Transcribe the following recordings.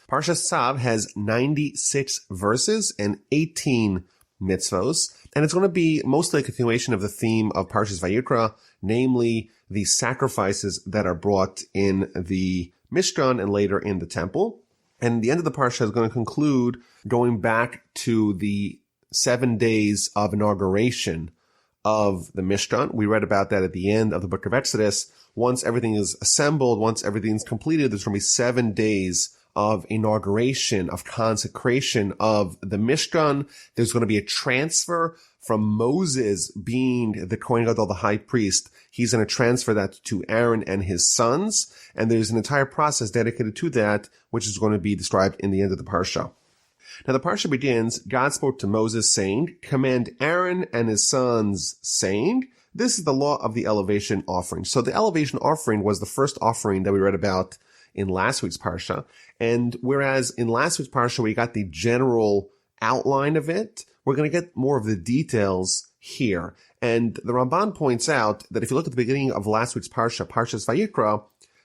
Parshas Tzav has 96 verses and 18 mitzvos, and it's going to be mostly a continuation of the theme of Parshas Vayikra, namely the sacrifices that are brought in the Mishkan and later in the temple. And the end of the parsha is going to conclude going back to the 7 days of inauguration of the Mishkan. We read about that at the end of the book of Exodus. Once everything is assembled, once everything's completed, there's going to be 7 days of inauguration, of consecration of the Mishkan. There's going to be a transfer from Moses being the Kohen Gadol, the high priest. He's going to transfer that to Aaron and his sons. And there's an entire process dedicated to that, which is going to be described in the end of the parsha. Now the parsha begins, God spoke to Moses saying, command Aaron and his sons saying, this is the law of the elevation offering. So the elevation offering was the first offering that we read about in last week's parsha. And whereas in last week's parsha, we got the general outline of it, we're going to get more of the details here. And the Ramban points out that if you look at the beginning of last week's parsha, Parshas Vayikra,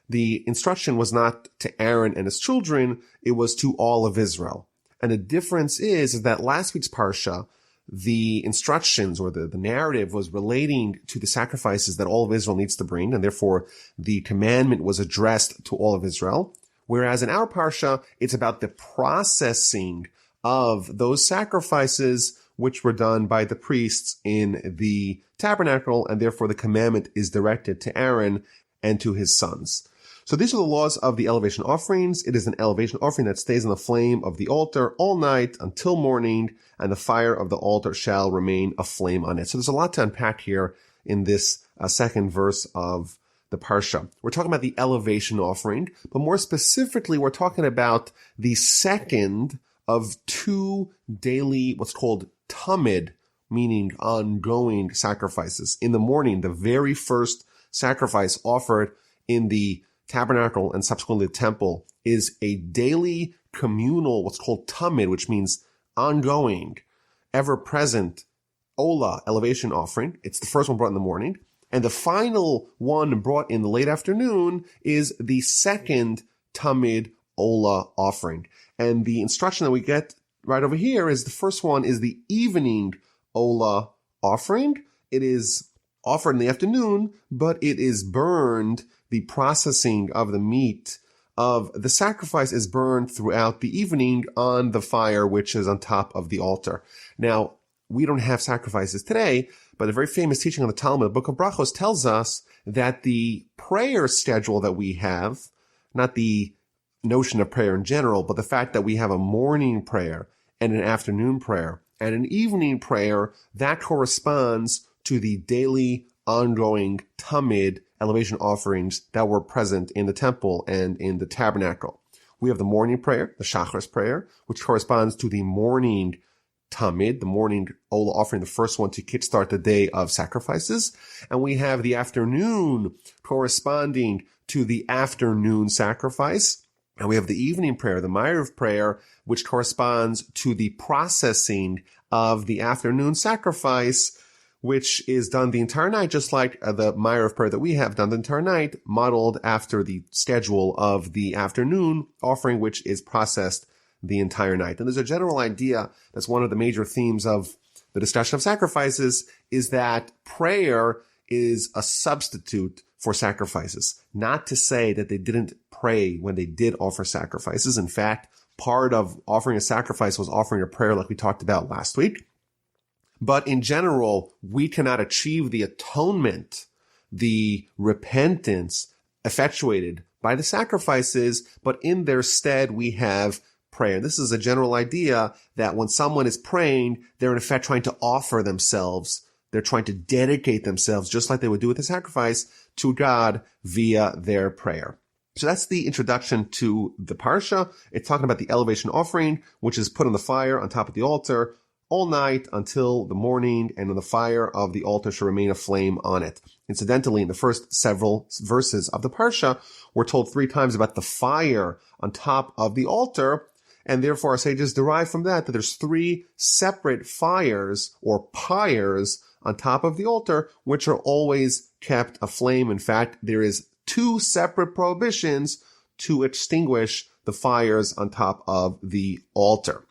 the instruction was not to Aaron and his children, it was to all of Israel. And the difference is that last week's parsha, the instructions or the narrative was relating to the sacrifices that all of Israel needs to bring, and therefore the commandment was addressed to all of Israel. Whereas in our parsha, it's about the processing of those sacrifices which were done by the priests in the tabernacle, and therefore the commandment is directed to Aaron and to his sons. So these are the laws of the elevation offerings. It is an elevation offering that stays on the flame of the altar all night until morning, and the fire of the altar shall remain aflame on it. So there's a lot to unpack here in this second verse of the parsha. We're talking about the elevation offering, but more specifically, we're talking about the second of 2 daily, what's called tamid, meaning ongoing sacrifices. In the morning, the very first sacrifice offered in the tabernacle and subsequently the temple is a daily communal, what's called tamid, which means ongoing, ever-present olah, elevation offering. It's the first one brought in the morning. And the final one brought in the late afternoon is the second tamid olah offering. And the instruction that we get right over here is the first one is the evening olah offering. It is offered in the afternoon, but it is burned. The processing of the meat of the sacrifice is burned throughout the evening on the fire, which is on top of the altar. Now, we don't have sacrifices today, but a very famous teaching of the Talmud, the Book of Brachos, tells us that the prayer schedule that we have, not the notion of prayer in general, but the fact that we have a morning prayer and an afternoon prayer and an evening prayer, that corresponds to the daily ongoing tamid elevation offerings that were present in the temple and in the tabernacle. We have the morning prayer, the Shacharis prayer, which corresponds to the morning tamid, the morning olah offering, the first one to kickstart the day of sacrifices. And we have the afternoon corresponding to the afternoon sacrifice. And we have the evening prayer, the Ma'ariv prayer, which corresponds to the processing of the afternoon sacrifice, which is done the entire night, just like the Ma'ariv prayer that we have done the entire night, modeled after the schedule of the afternoon offering, which is processed the entire night. And there's a general idea that's one of the major themes of the discussion of sacrifices, is that prayer is a substitute for sacrifices. Not to say that they didn't pray when they did offer sacrifices. In fact, part of offering a sacrifice was offering a prayer like we talked about last week. But in general, we cannot achieve the atonement, the repentance effectuated by the sacrifices, but in their stead we have prayer. This is a general idea that when someone is praying, they're in effect trying to offer themselves. They're trying to dedicate themselves, just like they would do with a sacrifice, to God via their prayer. So that's the introduction to the parsha. It's talking about the elevation offering, which is put on the fire on top of the altar all night until the morning, and the fire of the altar shall remain aflame on it. Incidentally, in the first several verses of the parsha, we're told 3 times about the fire on top of the altar, and therefore our sages derive from that there's 3 separate fires or pyres on top of the altar, which are always kept aflame. In fact, there is 2 separate prohibitions to extinguish the fires on top of the altar.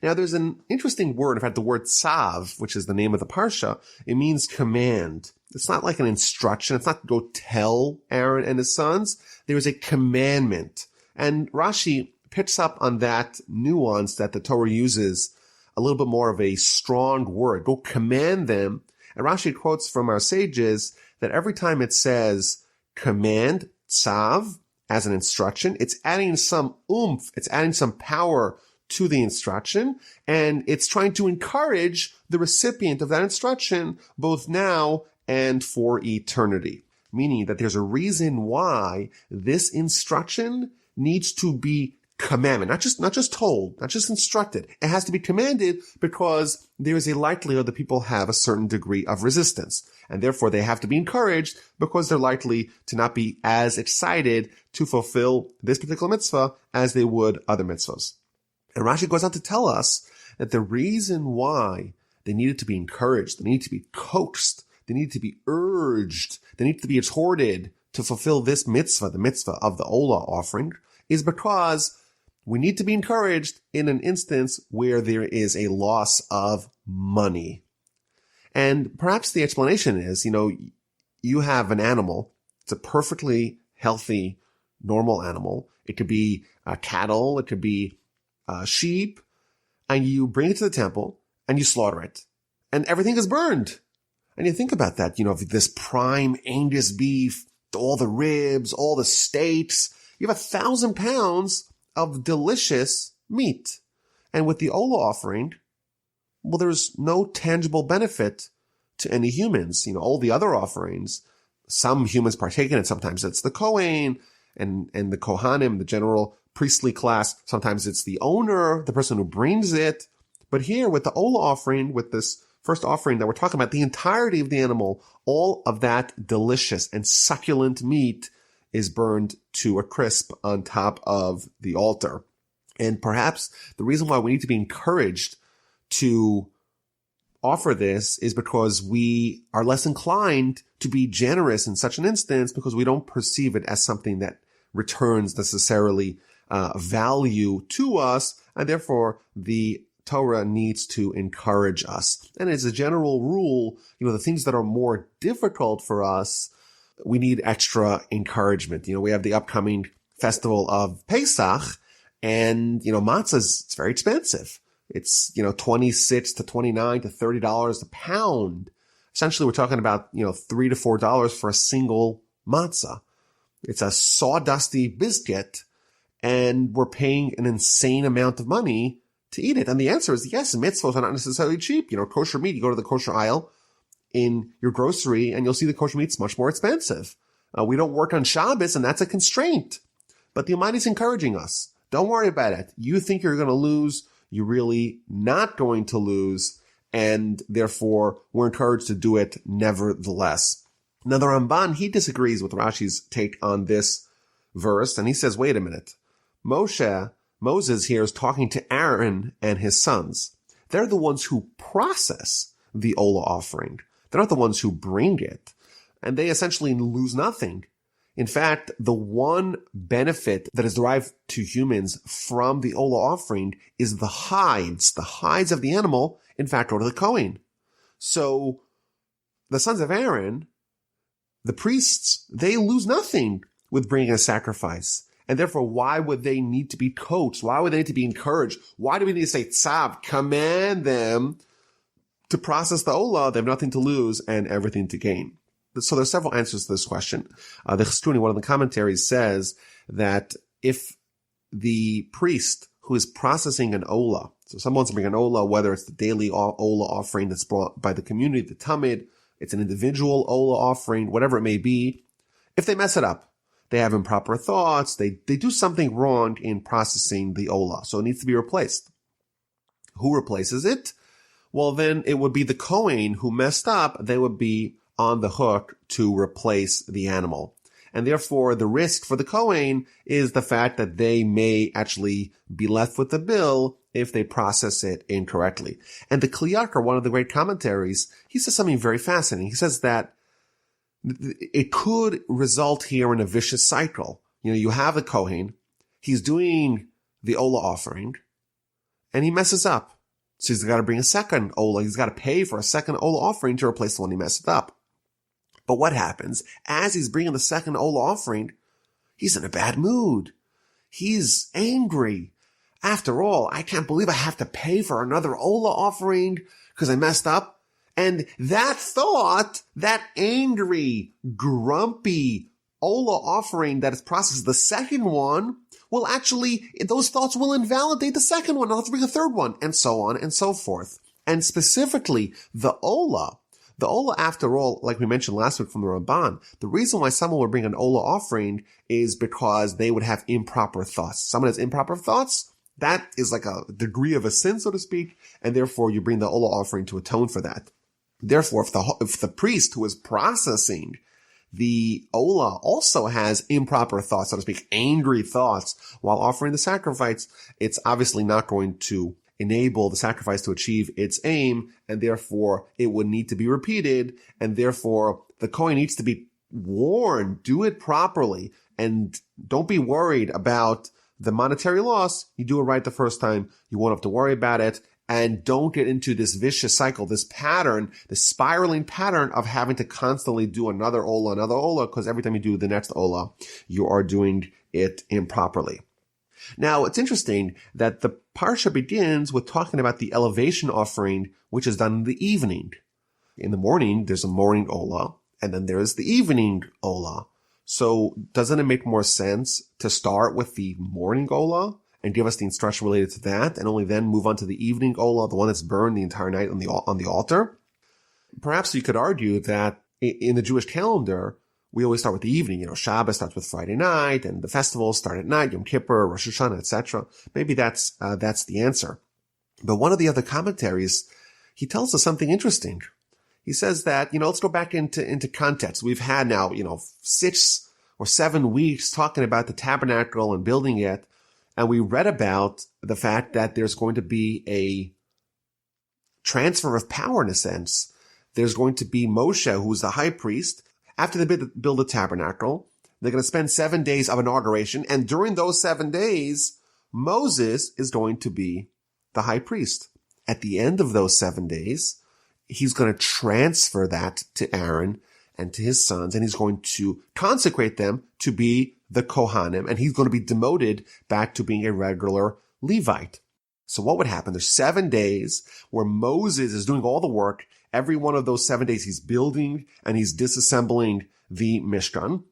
Now, there's an interesting word. In fact, the word tzav, which is the name of the parsha, it means command. It's not like an instruction. It's not go tell Aaron and his sons. There is a commandment. And Rashi picks up on that nuance that the Torah uses, a little bit more of a strong word. Go command them. And Rashi quotes from our sages that every time it says command, tzav, as an instruction, it's adding some oomph, it's adding some power to the instruction, and it's trying to encourage the recipient of that instruction both now and for eternity. Meaning that there's a reason why this instruction needs to be commandment, not just told, not just instructed. It has to be commanded because there is a likelihood that people have a certain degree of resistance. And therefore they have to be encouraged because they're likely to not be as excited to fulfill this particular mitzvah as they would other mitzvahs. And Rashi goes on to tell us that the reason why they needed to be encouraged, they needed to be coaxed, they needed to be urged, they needed to be exhorted to fulfill this mitzvah, the mitzvah of the Olah offering, is because we need to be encouraged in an instance where there is a loss of money. And perhaps the explanation is, you have an animal. It's a perfectly healthy, normal animal. It could be cattle. It could be sheep. And you bring it to the temple and you slaughter it. And everything is burned. And you think about that, this prime Angus beef, all the ribs, all the steaks. You have 1,000 pounds of delicious meat. And with the Olah offering, well, there's no tangible benefit to any humans. All the other offerings, some humans partake in it. Sometimes it's the Kohen and the Kohanim, the general priestly class. Sometimes it's the owner, the person who brings it. But here with the Olah offering, with this first offering that we're talking about, the entirety of the animal, all of that delicious and succulent meat is burned to a crisp on top of the altar. And perhaps the reason why we need to be encouraged to offer this is because we are less inclined to be generous in such an instance because we don't perceive it as something that returns necessarily value to us, and therefore the Torah needs to encourage us. And as a general rule, the things that are more difficult for us, we need extra encouragement. We have the upcoming festival of Pesach, and, matzah it's very expensive. It's, $26 to $29 to $30 a pound. Essentially, we're talking about, $3 to $4 for a single matzah. It's a sawdusty biscuit, and we're paying an insane amount of money to eat it. And the answer is yes, mitzvahs are not necessarily cheap. Kosher meat, you go to the kosher aisle in your grocery and you'll see the kosher meat's much more expensive. We don't work on Shabbos, and that's a constraint. But the Almighty's encouraging us. Don't worry about it. You think you're going to lose, you're really not going to lose, and therefore we're encouraged to do it nevertheless. Now the Ramban, he disagrees with Rashi's take on this verse, and he says, wait a minute. Moses here is talking to Aaron and his sons. They're the ones who process the Olah offering. They're not the ones who bring it. And they essentially lose nothing. In fact, the one benefit that is derived to humans from the Olah offering is the hides. The hides of the animal, in fact, go to the Kohen. So the sons of Aaron, the priests, they lose nothing with bringing a sacrifice. And therefore, why would they need to be coached? Why would they need to be encouraged? Why do we need to say, tzav, command them to process the Olah? They have nothing to lose and everything to gain. So there's several answers to this question. The Chistuni, one of the commentaries, says that if the priest who is processing an Olah, so someone's bringing an Olah, whether it's the daily Olah offering that's brought by the community, the Tamid, it's an individual Olah offering, whatever it may be, if they mess it up, they have improper thoughts, they do something wrong in processing the Olah, so it needs to be replaced. Who replaces it? Well, then it would be the Kohen who messed up. They would be on the hook to replace the animal. And therefore, the risk for the Kohen is the fact that they may actually be left with the bill if they process it incorrectly. And the Kli Yakar, one of the great commentaries, he says something very fascinating. He says that it could result here in a vicious cycle. You have the Kohen, he's doing the Ola offering and he messes up. So he's got to bring a second Ola. He's got to pay for a second Ola offering to replace the one he messed up. But what happens? As he's bringing the second Ola offering, he's in a bad mood. He's angry. After all, I can't believe I have to pay for another Ola offering because I messed up. And that thought, that angry, grumpy Ola offering that is processed, the second one, will actually, those thoughts will invalidate the second one. I'll have to bring a third one, and so on and so forth. And specifically, the Ola, after all, like we mentioned last week from the Ramban, the reason why someone would bring an Ola offering is because they would have improper thoughts. Someone has improper thoughts, that is like a degree of a sin, so to speak, and therefore you bring the Ola offering to atone for that. Therefore, if the priest who is processing the Ola also has improper thoughts, so to speak, angry thoughts while offering the sacrifice, it's obviously not going to enable the sacrifice to achieve its aim, and therefore it would need to be repeated, and therefore the Kohen needs to be warned, do it properly, and don't be worried about the monetary loss. You do it right the first time, you won't have to worry about it, and don't get into this vicious cycle, this pattern, this spiraling pattern of having to constantly do another Ola, because every time you do the next Ola, you are doing it improperly. Now, it's interesting that the Parsha begins with talking about the elevation offering, which is done in the evening. In the morning, there's a morning Ola, and then there's the evening Ola. So doesn't it make more sense to start with the morning Ola and give us the instruction related to that, and only then move on to the evening Ola, the one that's burned the entire night on the altar? Perhaps you could argue that in the Jewish calendar, we always start with the evening. Shabbos starts with Friday night, and the festivals start at night, Yom Kippur, Rosh Hashanah, etc. Maybe that's the answer. But one of the other commentaries, he tells us something interesting. He says that, let's go back into context. We've had now, 6 or 7 weeks talking about the tabernacle and building it. And we read about the fact that there's going to be a transfer of power in a sense. There's going to be Moshe, who's the high priest. After they build the tabernacle, they're going to spend 7 days of inauguration. And during those 7 days, Moses is going to be the high priest. At the end of those 7 days, he's going to transfer that to Aaron and to his sons, and he's going to consecrate them to be the Kohanim, and he's going to be demoted back to being a regular Levite. So what would happen? There's 7 days where Moses is doing all the work. Every one of those 7 days he's building and he's disassembling the Mishkan,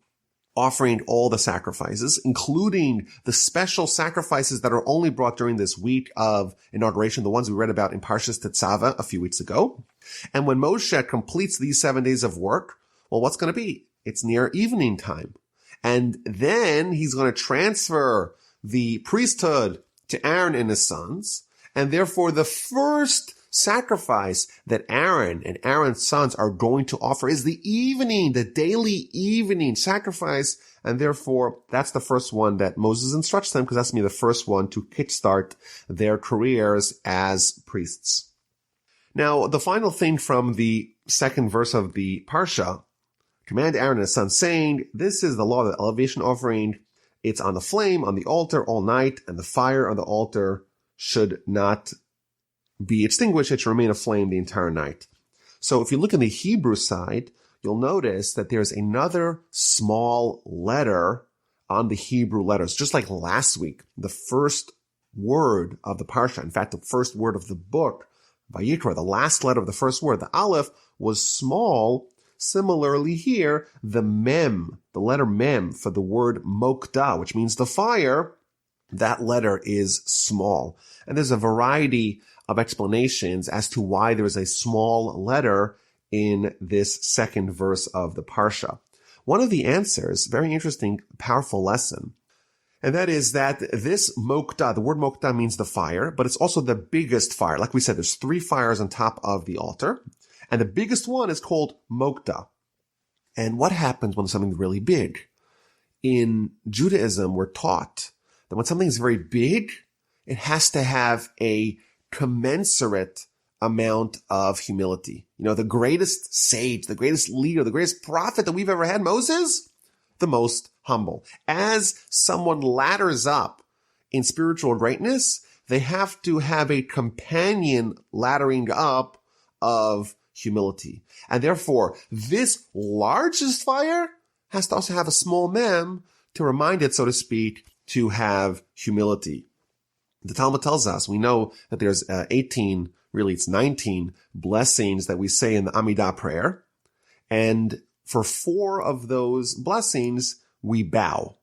offering all the sacrifices, including the special sacrifices that are only brought during this week of inauguration, the ones we read about in Parshas Tzav a few weeks ago. And when Moshe completes these 7 days of work, well, what's going to be? It's near evening time. And then he's going to transfer the priesthood to Aaron and his sons. And therefore, the first sacrifice that Aaron and Aaron's sons are going to offer is the daily evening sacrifice. And therefore, that's the first one that Moses instructs them, because that's going to be the first one to kickstart their careers as priests. Now, the final thing from the second verse of the Parsha, command Aaron and his sons, saying, this is the law of the elevation offering. It's on the flame on the altar all night, and the fire on the altar should not be extinguished. It should remain aflame the entire night. So if you look in the Hebrew side, you'll notice that there's another small letter on the Hebrew letters. Just like last week, the first word of the Parsha, in fact, the first word of the book, Vayikra, the last letter of the first word, the Aleph, was small. Similarly here, the mem, the letter mem for the word mokdah, which means the fire, that letter is small. And there's a variety of explanations as to why there is a small letter in this second verse of the Parsha. One of the answers, very interesting, powerful lesson, and that is that this mokdah, the word mokdah means the fire, but it's also the biggest fire. Like we said, there's 3 fires on top of the altar. And the biggest one is called mokdah. And what happens when something's really big? In Judaism, we're taught that when something's very big, it has to have a commensurate amount of humility. The greatest sage, the greatest leader, the greatest prophet that we've ever had, Moses, the most humble. As someone ladders up in spiritual greatness, they have to have a companion laddering up of humility. And therefore, this largest fire has to also have a small mem to remind it, so to speak, to have humility. The Talmud tells us, we know that there's 19 blessings that we say in the Amidah prayer. And for 4 of those blessings, we bow.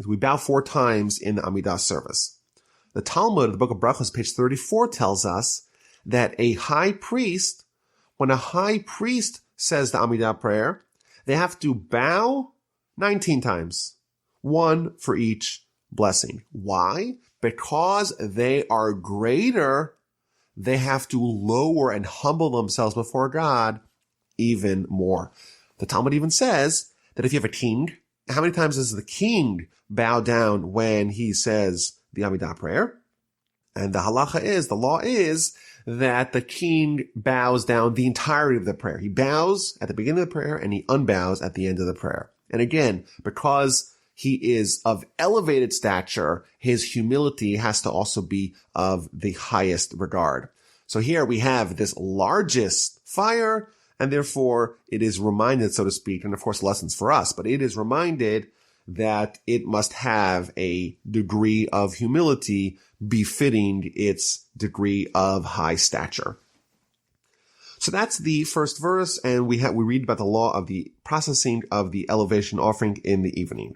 We bow 4 times in the Amidah service. The Talmud, the book of Brachos, page 34, tells us that a high priest, when a high priest says the Amidah prayer, they have to bow 19 times, 1 for each blessing. Why? Because they are greater, they have to lower and humble themselves before God even more. The Talmud even says that if you have a king, how many times does the king bow down when he says the Amidah prayer? And the halacha is, the law is, that the king bows down the entirety of the prayer. He bows at the beginning of the prayer and he unbows at the end of the prayer. And again, because he is of elevated stature, his humility has to also be of the highest regard. So here we have this largest fire, and therefore it is reminded, so to speak, and of course lessons for us, but it is reminded that it must have a degree of humility befitting its degree of high stature. So that's the first verse, and we read about the law of the processing of the elevation offering in the evening.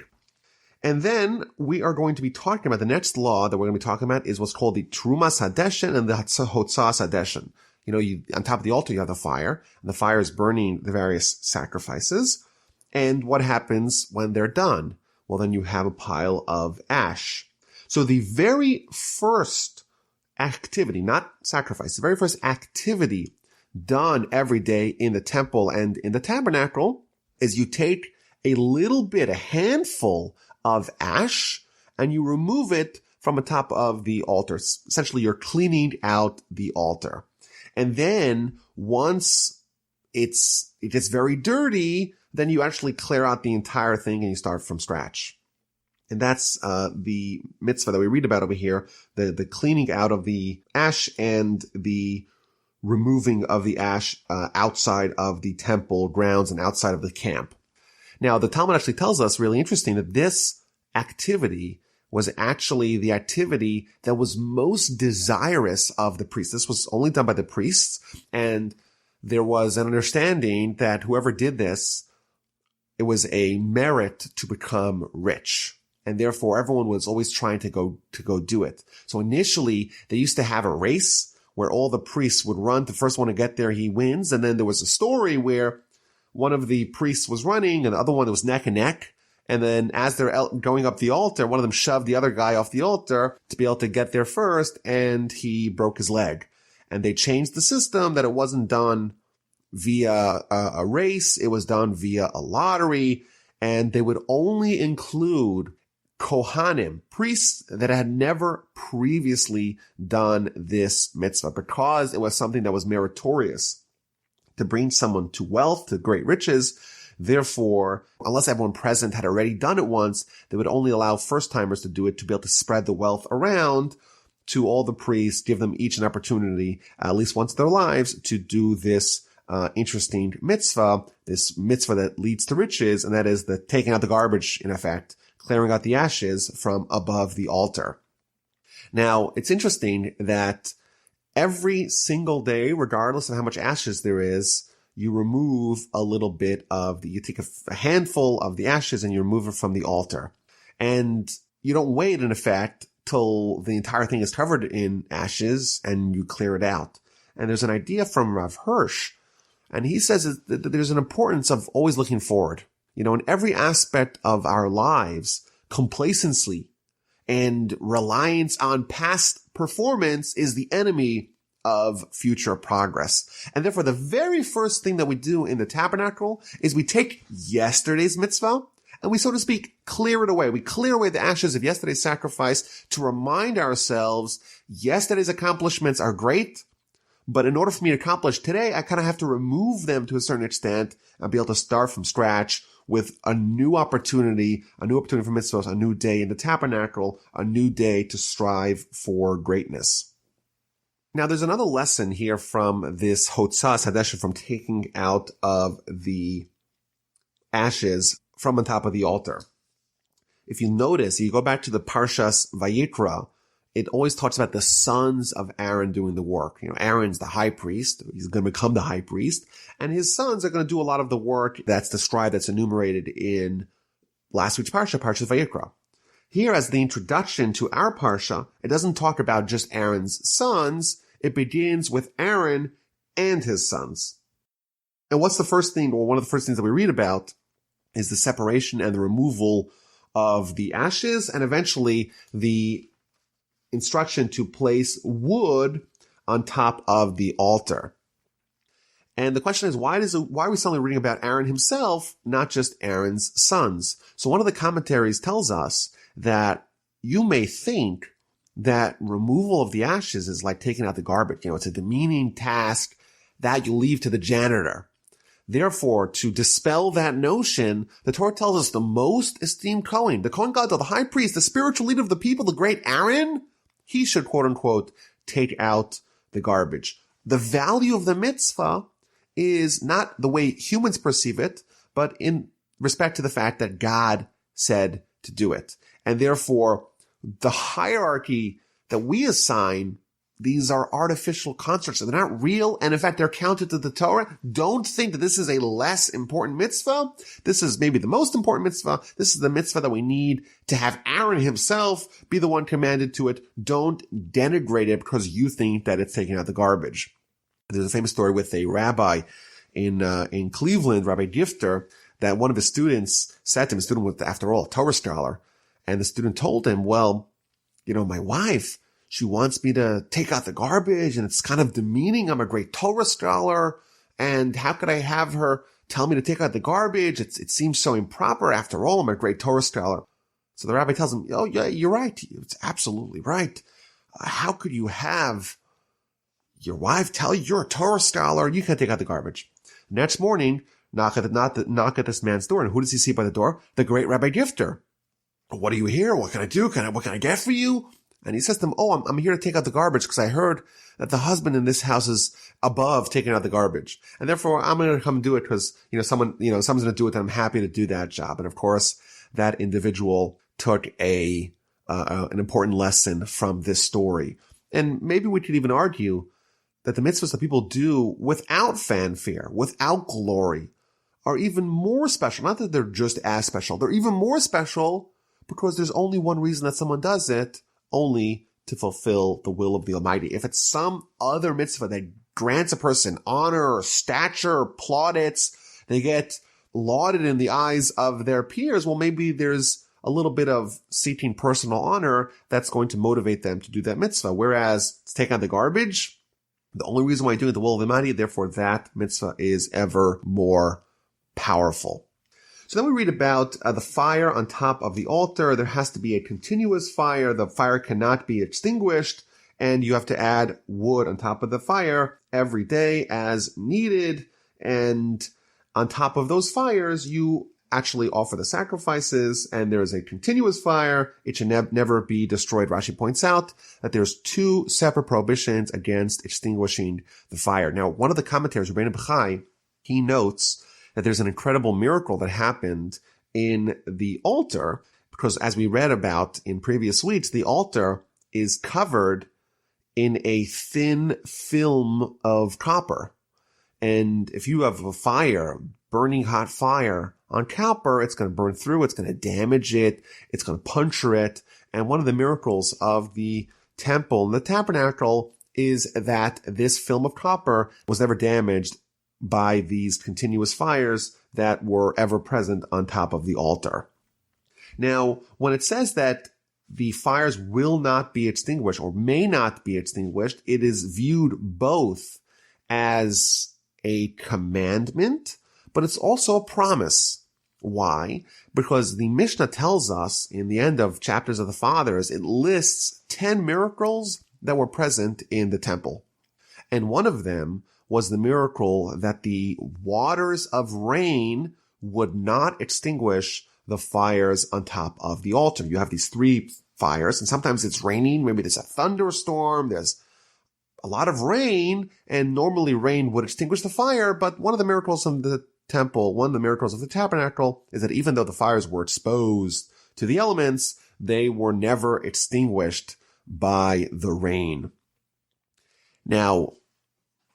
And then we are going to be talking about the next law that we're going to be talking about is what's called the Trumas Hadeshen and the Hotzas Hadeshen. On top of the altar, you have the fire, and the fire is burning the various sacrifices. And what happens when they're done? Well, then you have a pile of ash. So the very first activity, not sacrifice, the very first activity done every day in the temple and in the tabernacle is you take a little bit, a handful of ash, and you remove it from the top of the altar. Essentially, you're cleaning out the altar. And then once it gets very dirty, then you actually clear out the entire thing and you start from scratch. And that's the mitzvah that we read about over here, the cleaning out of the ash and the removing of the ash outside of the temple grounds and outside of the camp. Now, the Talmud actually tells us, really interesting, that this activity was actually the activity that was most desirous of the priests. This was only done by the priests, and there was an understanding that whoever did this, it was a merit to become rich. And therefore, everyone was always trying to go do it. So initially, they used to have a race where all the priests would run. The first one to get there, he wins. And then there was a story where one of the priests was running and the other one was neck and neck. And then as they're going up the altar, one of them shoved the other guy off the altar to be able to get there first, and he broke his leg. And they changed the system that it wasn't done via a race. It was done via a lottery, and they would only include Kohanim, priests that had never previously done this mitzvah, because it was something that was meritorious to bring someone to wealth, to great riches. Therefore, unless everyone present had already done it once, they would only allow first-timers to do it to be able to spread the wealth around to all the priests, give them each an opportunity, at least once in their lives, to do this interesting mitzvah, this mitzvah that leads to riches, and that is the taking out the garbage, in effect, clearing out the ashes from above the altar. Now, it's interesting that every single day, regardless of how much ashes there is, you remove a little bit you take a handful of the ashes and you remove it from the altar. And you don't wait, in effect, till the entire thing is covered in ashes and you clear it out. And there's an idea from Rav Hirsch, and he says that there's an importance of always looking forward. In every aspect of our lives, complacency and reliance on past performance is the enemy of future progress. And therefore, the very first thing that we do in the tabernacle is we take yesterday's mitzvah and we, so to speak, clear it away. We clear away the ashes of yesterday's sacrifice to remind ourselves yesterday's accomplishments are great, but in order for me to accomplish today, I kind of have to remove them to a certain extent and be able to start from scratch with a new opportunity for mitzvahs, a new day in the tabernacle, a new day to strive for greatness. Now, there's another lesson here from this Hotzas Hadesha, from taking out of the ashes from on top of the altar. If you notice, you go back to the Parshas Vayikra, it always talks about the sons of Aaron doing the work. Aaron's the high priest. He's going to become the high priest. And his sons are going to do a lot of the work that's described, that's enumerated in last week's Parsha, Parshas Vayikra. Here, as the introduction to our Parsha, it doesn't talk about just Aaron's sons. It begins with Aaron and his sons. And what's the first thing, or one of the first things that we read about, is the separation and the removal of the ashes, and eventually the instruction to place wood on top of the altar. And the question is, why are we suddenly reading about Aaron himself, not just Aaron's sons? So one of the commentaries tells us that you may think that removal of the ashes is like taking out the garbage. It's a demeaning task that you leave to the janitor. Therefore, to dispel that notion, the Torah tells us the most esteemed Kohen, the Kohen Gadol, the high priest, the spiritual leader of the people, the great Aaron, he should, quote unquote, take out the garbage. The value of the mitzvah is not the way humans perceive it, but in respect to the fact that God said to do it. And therefore, the hierarchy that we assign, these are artificial constructs. They're not real. And in fact, they're counter to the Torah. Don't think that this is a less important mitzvah. This is maybe the most important mitzvah. This is the mitzvah that we need to have Aaron himself be the one commanded to it. Don't denigrate it because you think that it's taking out the garbage. There's a famous story with a rabbi in Cleveland, Rabbi Gifter, that one of his students said to him, a student was, after all, a Torah scholar, and the student told him, well, my wife, she wants me to take out the garbage, and it's kind of demeaning. I'm a great Torah scholar, and how could I have her tell me to take out the garbage? It seems so improper. After all, I'm a great Torah scholar. So the rabbi tells him, oh, yeah, you're right. It's absolutely right. How could you have your wife tell you you're a Torah scholar? You can't take out the garbage. Next morning, knock at this man's door. And who does he see by the door? The great Rabbi Gifter. What are you here? What can I do? What can I get for you? And he says to him, oh, I'm here to take out the garbage because I heard that the husband in this house is above taking out the garbage. And therefore, I'm going to come do it because, someone's going to do it, and I'm happy to do that job. And of course, that individual took an important lesson from this story. And maybe we could even argue that the mitzvahs that people do without fanfare, without glory, are even more special. Not that they're just as special. They're even more special because there's only one reason that someone does it, only to fulfill the will of the Almighty. If it's some other mitzvah that grants a person honor, stature, plaudits, they get lauded in the eyes of their peers, well, maybe there's a little bit of seeking personal honor that's going to motivate them to do that mitzvah. Whereas to take out the garbage, the only reason why you're doing the will of the Almighty, therefore that mitzvah is ever more powerful. So then we read about the fire on top of the altar. There has to be a continuous fire. The fire cannot be extinguished, and you have to add wood on top of the fire every day as needed. And on top of those fires, you actually offer the sacrifices, and there's a continuous fire. It should never be destroyed. Rashi points out that there's two separate prohibitions against extinguishing the fire. Now, one of the commentaries, Rabbeinu Bechai, he notes that there's an incredible miracle that happened in the altar, because as we read about in previous weeks, the altar is covered in a thin film of copper. And if you have a fire, burning hot fire on copper, it's going to burn through, it's going to damage it, it's going to puncture it. And one of the miracles of the temple and the tabernacle is that this film of copper was never damaged by these continuous fires that were ever present on top of the altar. Now, when it says that the fires will not be extinguished or may not be extinguished, it is viewed both as a commandment, but it's also a promise. Why? Because the Mishnah tells us in the end of chapters of the Fathers, it lists 10 miracles that were present in the temple. And one of them was the miracle that the waters of rain would not extinguish the fires on top of the altar. You have these three fires, and sometimes it's raining, maybe there's a thunderstorm, there's a lot of rain, and normally rain would extinguish the fire, but one of the miracles of the temple, one of the miracles of the tabernacle, is that even though the fires were exposed to the elements, they were never extinguished by the rain. Now,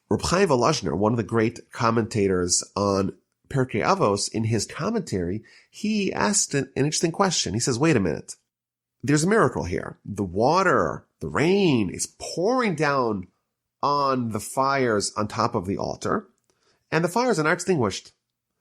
Reb Chaim Volozhiner, one of the great commentators on Pirkei Avos, in his commentary, he asked an interesting question. He says, wait a minute. There's a miracle here. The water, the rain is pouring down on the fires on top of the altar, and the fires are not extinguished.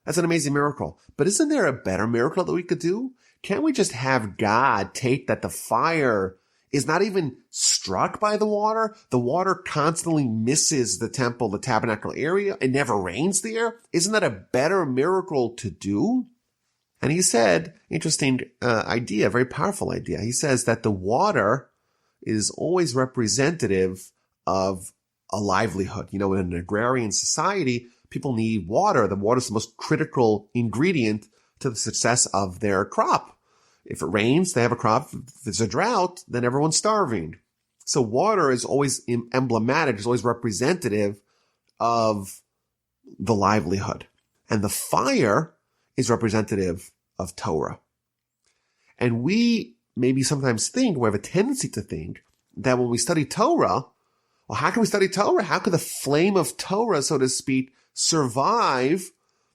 That's an amazing miracle. But isn't there a better miracle that we could do? Can't we just have God take that the fire is not even struck by the water? The water constantly misses the temple, the tabernacle area. It never rains there. Isn't that a better miracle to do? And he said, interesting idea, very powerful idea. He says that the water is always representative of a livelihood. You know, in an agrarian society, people need water. The water is the most critical ingredient to the success of their crop. If it rains, they have a crop. If there's a drought, then everyone's starving. So water is always emblematic, is always representative of the livelihood. And the fire is representative of Torah. And we maybe sometimes think, we have a tendency to think, that when we study Torah, well, how can we study Torah? How could the flame of Torah, so to speak, survive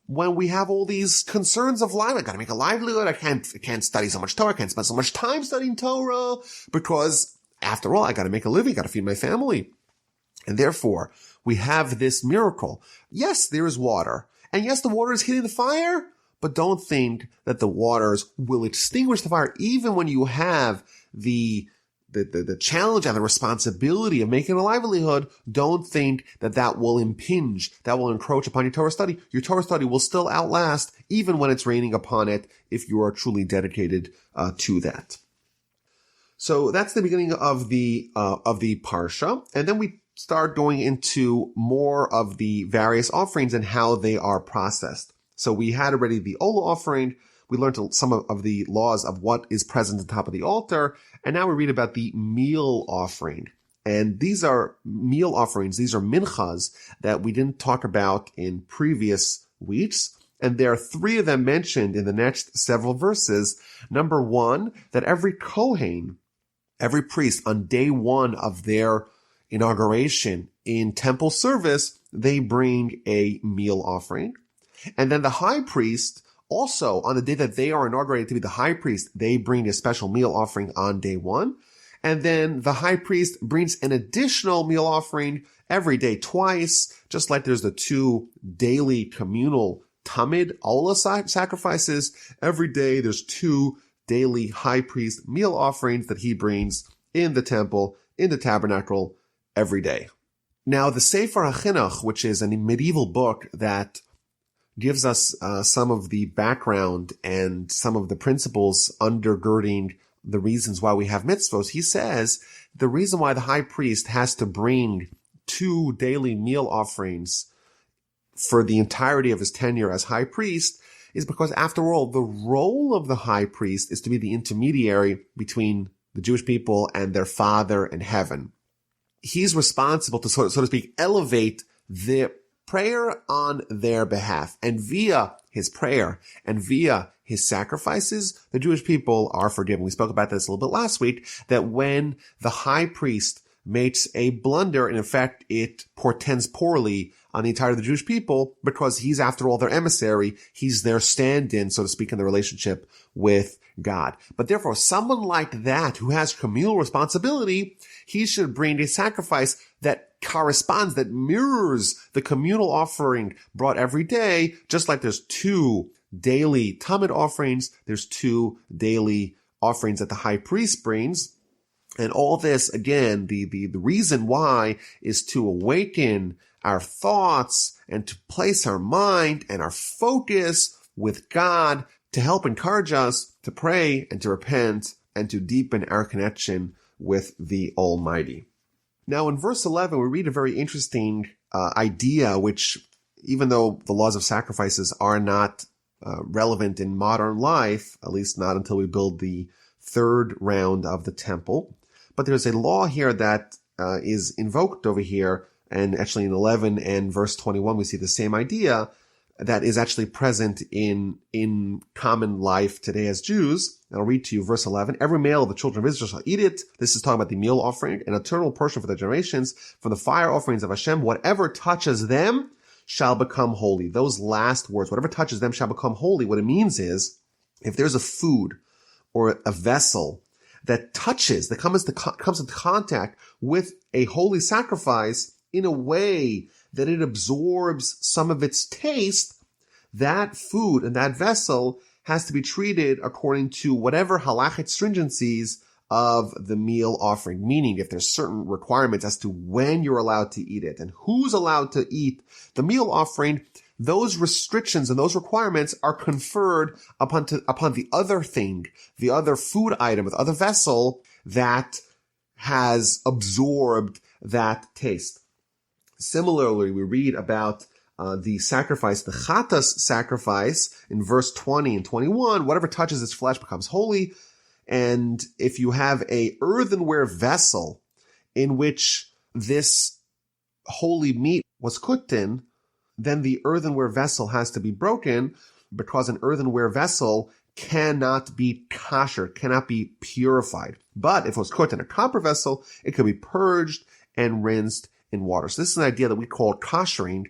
when we have all these concerns of life? I gotta make a livelihood. I can't study so much Torah. I can't spend so much time studying Torah because, after all, I gotta make a living. I gotta feed my family. And therefore, we have this miracle. Yes, there is water. And yes, the water is hitting the fire, but don't think that the waters will extinguish the fire. Even when you have the challenge and the responsibility of making a livelihood, don't think that that will impinge, that will encroach upon your Torah study. Your Torah study will still outlast, even when it's raining upon it, if you are truly dedicated to that. So that's the beginning of the parsha, and then we start going into more of the various offerings and how they are processed. So we had already the Ola offering. We learned some of the laws of what is present on top of the altar. And now we read about the meal offering. And these are meal offerings. These are minchas that we didn't talk about in previous weeks. And there are three of them mentioned in the next several verses. Number one, that every Kohen, every priest, on day one of their inauguration in temple service, they bring a meal offering. And then the high priest, also on the day that they are inaugurated to be the high priest, they bring a special meal offering on day one. And then the high priest brings an additional meal offering every day, twice, just like there's the two daily communal Tamid Ola sacrifices. Every day there's two daily high priest meal offerings that he brings in the temple, in the tabernacle, every day. Now, the Sefer HaChinuch, which is a medieval book that gives us some of the background and some of the principles undergirding the reasons why we have mitzvos, he says the reason why the high priest has to bring two daily meal offerings for the entirety of his tenure as high priest is because, after all, the role of the high priest is to be the intermediary between the Jewish people and their Father in heaven. He's responsible to, so to speak, elevate the prayer on their behalf. And via his prayer and via his sacrifices, the Jewish people are forgiven. We spoke about this a little bit last week, that when the high priest makes a blunder, in effect, it portends poorly on the entirety of the Jewish people because he's, after all, their emissary. He's their stand-in, so to speak, in the relationship with God. But therefore, someone like that who has communal responsibility, he should bring a sacrifice that corresponds, that mirrors the communal offering brought every day, just like there's two daily Tamid offerings, there's two daily offerings that the high priest brings. And all this, again, the reason why is to awaken our thoughts and to place our mind and our focus with God, to help encourage us to pray and to repent and to deepen our connection with the Almighty. Now, in verse 11, we read a very interesting idea, which, even though the laws of sacrifices are not relevant in modern life, at least not until we build the third round of the temple. But there's a law here that is invoked over here, and actually in 11 and verse 21 we see the same idea that is actually present in common life today as Jews. And I'll read to you verse 11. Every male of the children of Israel shall eat it. This is talking about the meal offering, an eternal portion for their generations. From the fire offerings of Hashem, whatever touches them shall become holy. Those last words, whatever touches them shall become holy. What it means is, if there's a food or a vessel that comes into contact with a holy sacrifice in a way that it absorbs some of its taste, that food and that vessel has to be treated according to whatever halachic stringencies of the meal offering. Meaning, if there's certain requirements as to when you're allowed to eat it and who's allowed to eat the meal offering, those restrictions and those requirements are conferred upon the other thing, the other food item, the other vessel that has absorbed that taste. Similarly, we read about the sacrifice, the chatas sacrifice in verse 20 and 21, whatever touches its flesh becomes holy. And if you have a earthenware vessel in which this holy meat was cooked in, then the earthenware vessel has to be broken, because an earthenware vessel cannot be kosher, cannot be purified. But if it was cooked in a copper vessel, it could be purged and rinsed in water. So this is an idea that we call koshering,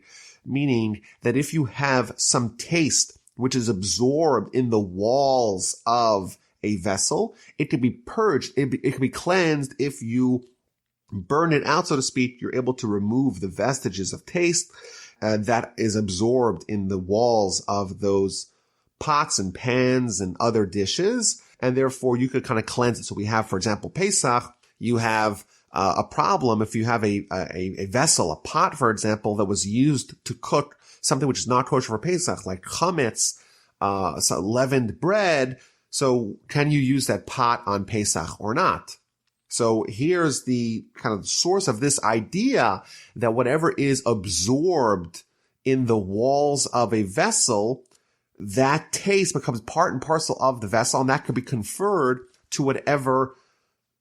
meaning that if you have some taste which is absorbed in the walls of a vessel, it can be purged, it can be cleansed. If you burn it out, so to speak, you're able to remove the vestiges of taste that is absorbed in the walls of those pots and pans and other dishes, and therefore you could kind of cleanse it. So we have, for example, Pesach, you have a problem if you have a vessel, a pot, for example, that was used to cook something which is not kosher for Pesach, like chametz, so leavened bread. So can you use that pot on Pesach or not? So here's the kind of source of this idea that whatever is absorbed in the walls of a vessel, that taste becomes part and parcel of the vessel, and that could be conferred to whatever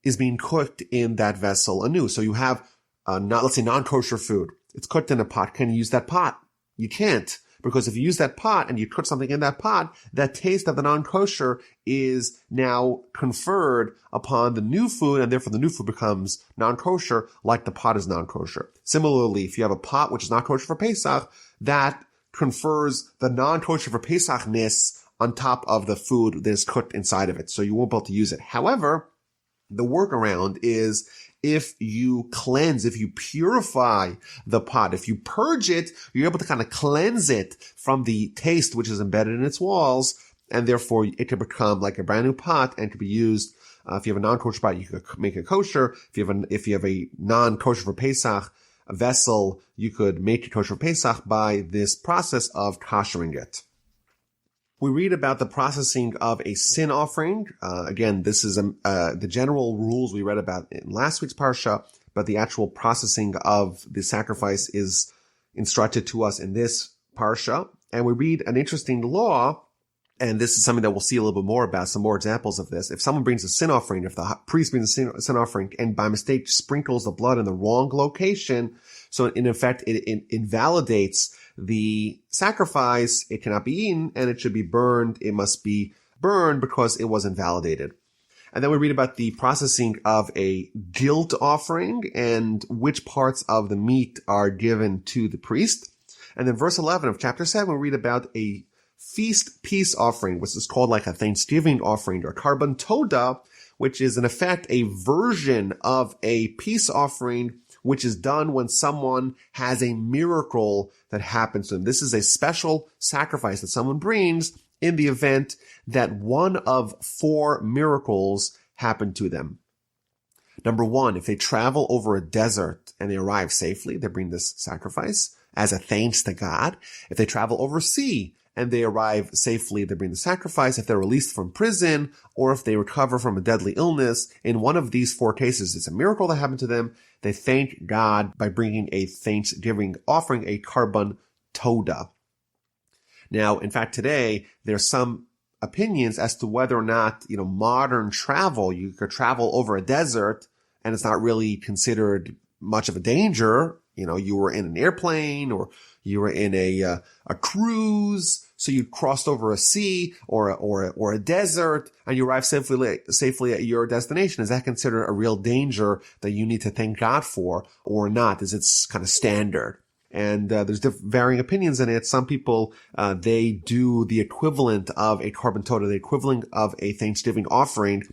is being cooked in that vessel anew. So you have, let's say non-kosher food. It's cooked in a pot. Can you use that pot? You can't. Because if you use that pot and you cook something in that pot, that taste of the non-kosher is now conferred upon the new food, and therefore the new food becomes non-kosher, like the pot is non-kosher. Similarly, if you have a pot which is not kosher for Pesach, that confers the non-kosher for Pesach-ness on top of the food that is cooked inside of it. So you won't be able to use it. However, the workaround is, if you cleanse, if you purify the pot, if you purge it, you're able to kind of cleanse it from the taste which is embedded in its walls, and therefore it can become like a brand new pot and can be used. If you have a non-kosher pot, you could make it kosher. If you have a non-kosher for Pesach vessel, you could make it kosher for Pesach by this process of koshering it. We read about the processing of a sin offering. Again, this is the general rules we read about in last week's parsha, but the actual processing of the sacrifice is instructed to us in this parsha. And we read an interesting law, and this is something that we'll see a little bit more about, some more examples of this. If someone brings a sin offering, if the priest brings a sin offering and by mistake sprinkles the blood in the wrong location, so in effect it invalidates the sacrifice, it cannot be eaten, and it should be burned. It must be burned because it was invalidated. And then we read about the processing of a guilt offering and which parts of the meat are given to the priest. And then verse 11 of chapter 7, we read about a feast peace offering, which is called like a Thanksgiving offering, or carbon toda, which is in effect a version of a peace offering, which is done when someone has a miracle that happens to them. This is a special sacrifice that someone brings in the event that one of 4 miracles happen to them. Number 1, if they travel over a desert and they arrive safely, they bring this sacrifice as a thanks to God. If they travel over sea and they arrive safely, they bring the sacrifice. If they're released from prison, or if they recover from a deadly illness, in one of these 4 cases, it's a miracle that happened to them. They thank God by bringing a thanksgiving offering, a carbon toda. Now, in fact, today, there's some opinions as to whether or not, modern travel, you could travel over a desert and it's not really considered much of a danger. You were in an airplane or you were in a cruise. So you crossed over a sea or a desert and you arrived safely at your destination. Is that considered a real danger that you need to thank God for or not? Is it kind of standard? And there's varying opinions in it. Some people, they do the equivalent of a korban todah, the equivalent of a Thanksgiving offering,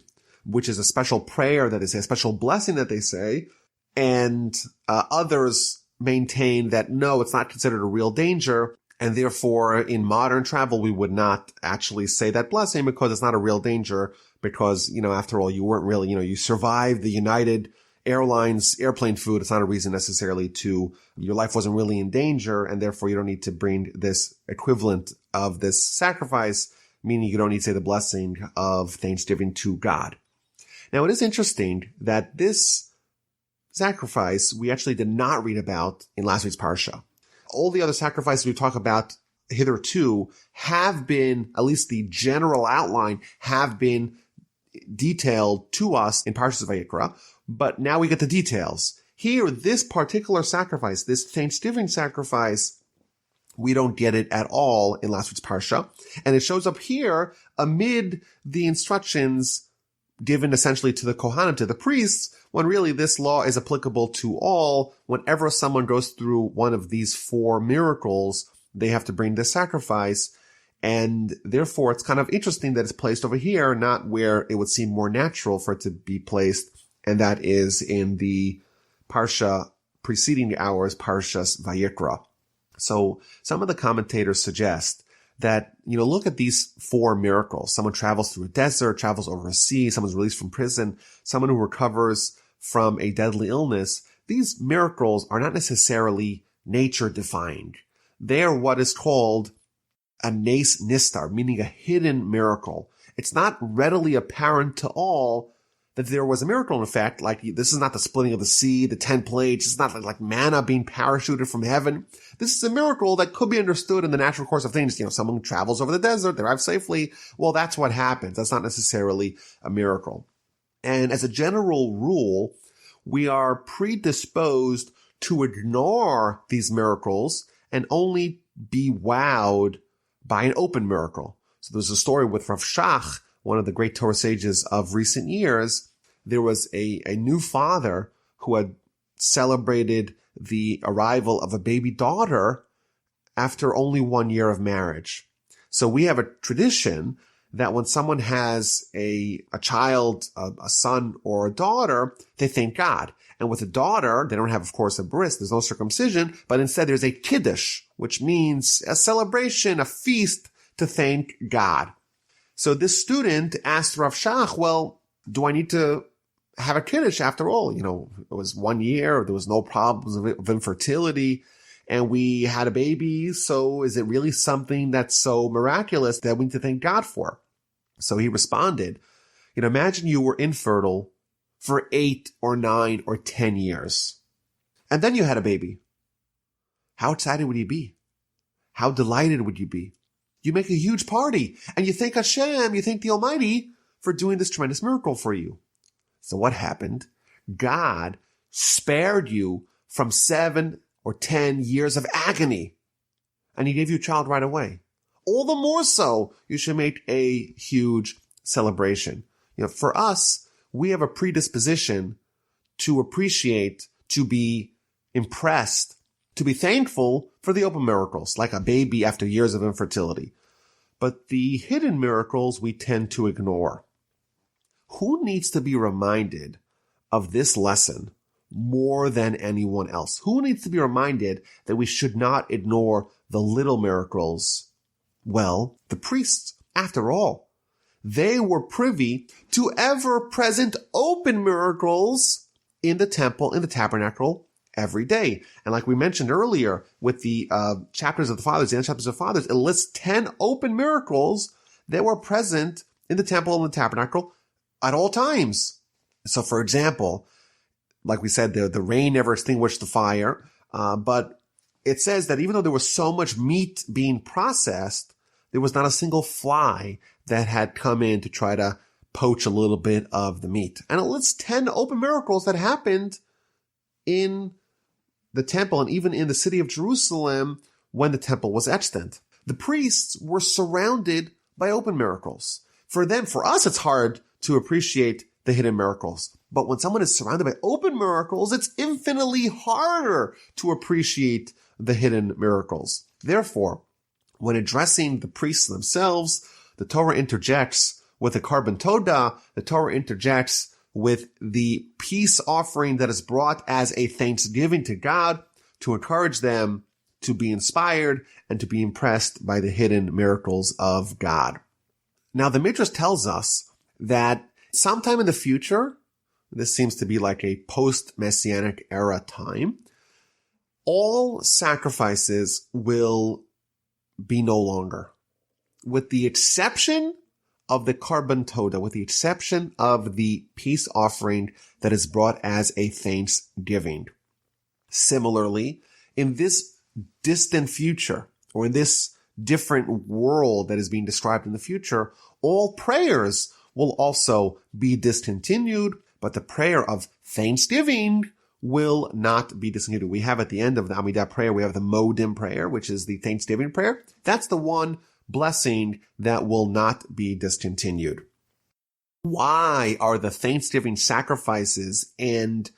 which is a special prayer that is a special blessing that they say. And others maintain that no, it's not considered a real danger. And therefore, in modern travel, we would not actually say that blessing because it's not a real danger because, after all, you weren't really, you survived the United Airlines airplane food. It's not a reason necessarily your life wasn't really in danger, and therefore you don't need to bring this equivalent of this sacrifice, meaning you don't need to say the blessing of Thanksgiving to God. Now, it is interesting that this sacrifice we actually did not read about in last week's Parsha. All the other sacrifices we talk about hitherto have been, at least the general outline, have been detailed to us in Parshas Vayikra, but now we get the details. Here, this particular sacrifice, this Thanksgiving sacrifice, we don't get it at all in last week's Parsha, and it shows up here amid the instructions given essentially to the Kohanim, to the priests, when really this law is applicable to all. Whenever someone goes through one of these 4 miracles, they have to bring this sacrifice. And therefore, it's kind of interesting that it's placed over here, not where it would seem more natural for it to be placed. And that is in the Parsha preceding ours, Parshas Vayikra. So some of the commentators suggest that, look at these 4 miracles. Someone travels through a desert, travels over a sea, someone's released from prison, someone who recovers from a deadly illness. These miracles are not necessarily nature defined. They are what is called a nes nistar, meaning a hidden miracle. It's not readily apparent to all that there was a miracle. In fact, like this is not the splitting of the sea, the 10 plagues. It's not like manna being parachuted from heaven. This is a miracle that could be understood in the natural course of things. Someone travels over the desert, they arrive safely. Well, that's what happens. That's not necessarily a miracle. And as a general rule, we are predisposed to ignore these miracles and only be wowed by an open miracle. So there's a story with Rav Shach, one of the great Torah sages of recent years. There was a new father who had celebrated the arrival of a baby daughter after only 1 year of marriage. So we have a tradition that when someone has a child, a son or a daughter, they thank God. And with a daughter, they don't have, of course, a bris, there's no circumcision, but instead there's a kiddush, which means a celebration, a feast to thank God. So this student asked Rav Shach, well, do I need to have a kiddush after all? It was 1 year, there was no problems of infertility, and we had a baby, so is it really something that's so miraculous that we need to thank God for? So he responded, imagine you were infertile for 8 or 9 or 10 years, and then you had a baby. How excited would you be? How delighted would you be? You make a huge party, and you thank Hashem, you thank the Almighty for doing this tremendous miracle for you. So what happened? God spared you from 7 or 10 years of agony, and he gave you a child right away. All the more so, you should make a huge celebration. For us, we have a predisposition to appreciate, to be impressed, to be thankful for the open miracles, like a baby after years of infertility. But the hidden miracles we tend to ignore. Who needs to be reminded of this lesson more than anyone else? Who needs to be reminded that we should not ignore the little miracles? Well, the priests, after all. They were privy to ever-present open miracles in the temple, in the tabernacle, every day. And like we mentioned earlier, with the chapters of the fathers, the end chapters of the fathers, it lists 10 open miracles that were present in the temple and the tabernacle at all times. So for example, like we said, the rain never extinguished the fire, but it says that even though there was so much meat being processed, there was not a single fly that had come in to try to poach a little bit of the meat. And it lists 10 open miracles that happened in the temple and even in the city of Jerusalem when the temple was extant. The priests were surrounded by open miracles. For us, it's hard to appreciate the hidden miracles. But when someone is surrounded by open miracles, it's infinitely harder to appreciate the hidden miracles. Therefore, when addressing the priests themselves, the Torah interjects with the Karban Todah, the Torah interjects with the peace offering that is brought as a thanksgiving to God to encourage them to be inspired and to be impressed by the hidden miracles of God. Now, the Midrash tells us that sometime in the future, this seems to be like a post-Messianic era time, all sacrifices will be no longer, with the exception of the Karban Todah, with the exception of the peace offering that is brought as a thanksgiving. Similarly, in this distant future, or in this different world that is being described in the future, all prayers will also be discontinued, but the prayer of thanksgiving will not be discontinued. We have at the end of the Amidah prayer, we have the Modim prayer, which is the thanksgiving prayer. That's the one blessing that will not be discontinued. Why are the thanksgiving sacrifices and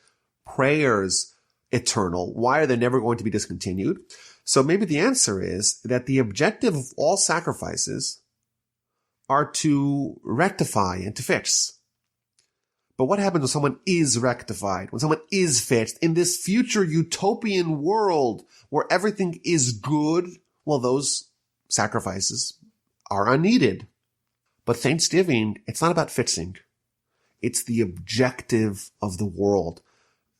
prayers eternal? Why are they never going to be discontinued? So maybe the answer is that the objective of all sacrifices are to rectify and to fix. But what happens when someone is rectified, when someone is fixed in this future utopian world where everything is good? Well, those sacrifices are unneeded. But Thanksgiving, it's not about fixing. It's the objective of the world.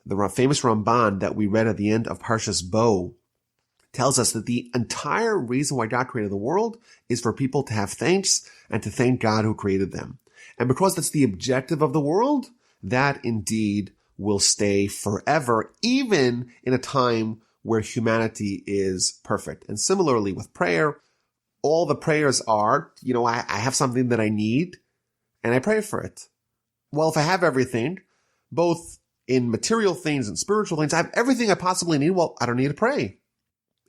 The famous Ramban that we read at the end of Parshas Bo tells us that the entire reason why God created the world is for people to have thanks and to thank God who created them. And because that's the objective of the world, that indeed will stay forever, even in a time where humanity is perfect. And similarly with prayer, all the prayers are, I have something that I need and I pray for it. Well, if I have everything, both in material things and spiritual things, I have everything I possibly need. Well, I don't need to pray.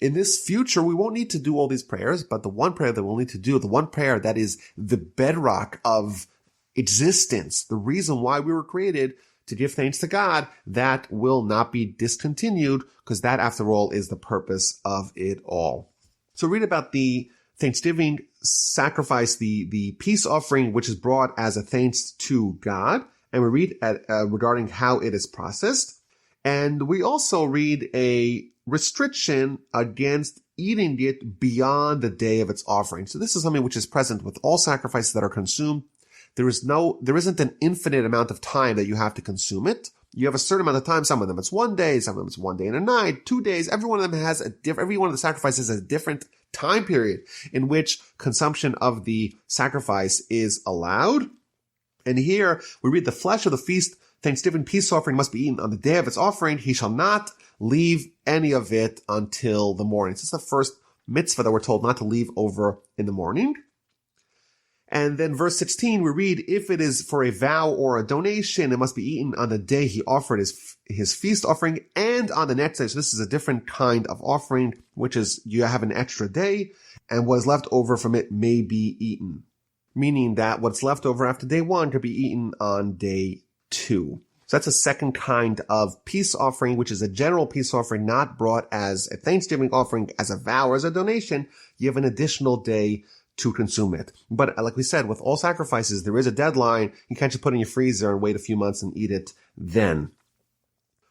In this future, we won't need to do all these prayers, but the one prayer that we'll need to do, the one prayer that is the bedrock of existence, the reason why we were created, to give thanks to God, that will not be discontinued, because that, after all, is the purpose of it all. So read about the Thanksgiving sacrifice, the peace offering, which is brought as a thanks to God. And we read regarding how it is processed. And we also read a restriction against eating it beyond the day of its offering. So this is something which is present with all sacrifices that are consumed. There isn't an infinite amount of time that you have to consume it. You have a certain amount of time. Some of them it's 1 day, some of them it's 1 day and a night, 2 days. Every one of them has every one of the sacrifices has a different time period in which consumption of the sacrifice is allowed. And here we read, the flesh of the feast Thanksgiving peace offering must be eaten on the day of its offering. He shall not leave any of it until the morning. This is the first mitzvah that we're told not to leave over in the morning. And then verse 16, we read, if it is for a vow or a donation, it must be eaten on the day he offered his feast offering and on the next day. So this is a different kind of offering, which is you have an extra day and what is left over from it may be eaten. Meaning that what's left over after day 1 could be eaten on day 2. So that's a second kind of peace offering, which is a general peace offering, not brought as a Thanksgiving offering, as a vow or as a donation. You have an additional day to consume it. But like we said, with all sacrifices, there is a deadline. You can't just put it in your freezer and wait a few months and eat it then.